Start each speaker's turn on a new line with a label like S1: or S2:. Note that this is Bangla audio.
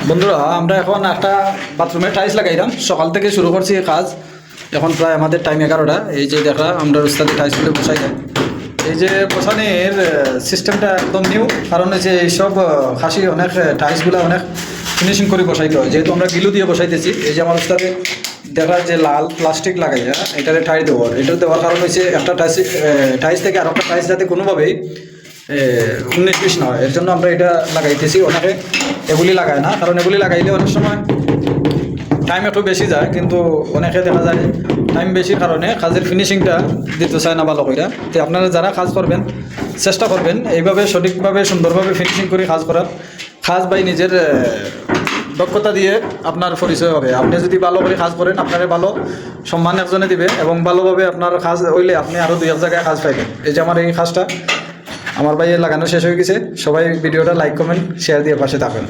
S1: বন্ধুরা আমরা এখন একটা বাথরুমে টাইলস লাগাইলাম, সকাল থেকে শুরু করছি কাজ। এখন প্রায় আমাদের টাইম 11টা। এই যে দেখা আমরা উস্তাদি টাইলসগুলো বসাই দেয়। এই যে বসানোর সিস্টেমটা একদম নিউ, কারণ হচ্ছে এইসব খাসি অনেক টাইলসগুলো অনেক ফিনিশিং করে বসাইতে হয়, যেহেতু আমরা গিলু দিয়ে বসাইতেছি। এই যে আমার উস্তাদে দেখা যে লাল প্লাস্টিক লাগাই, এটাতে টাই দেওয়ার, এটা দেওয়ার কারণ হচ্ছে একটা টাইলস থেকে আর একটা টাইলস যাতে কোনোভাবেই 19-20 না হয়, এর জন্য আমরা এটা লাগাইতেছি। অনেকে এগুলি লাগায় না, কারণ এগুলি লাগাইলে অনেক সময় টাইম একটু বেশি যায়, কিন্তু অনেকে দেখা যায় টাইম বেশির কারণে কাজের ফিনিশিংটা দিতে চায় না ভালো করে। তো আপনারা যারা কাজ করবেন চেষ্টা করবেন এইভাবে সঠিকভাবে সুন্দরভাবে ফিনিশিং করে কাজ করার। কাজ বাই নিজের দক্ষতা দিয়ে আপনার পরিচয় হবে। আপনি যদি ভালো করে কাজ করেন আপনারা ভালো সম্মান একজনে দিবে, এবং ভালোভাবে আপনার কাজ হইলে আপনি আরও 2-1 জায়গায় কাজ পাইবেন। এই যে আমার এই কাজটা আমার ভাইয়ের লাগানো শেষ হয়ে গেছে। সবাই ভিডিওটা লাইক কমেন্ট শেয়ার দিয়ে পাশে থাকবেন।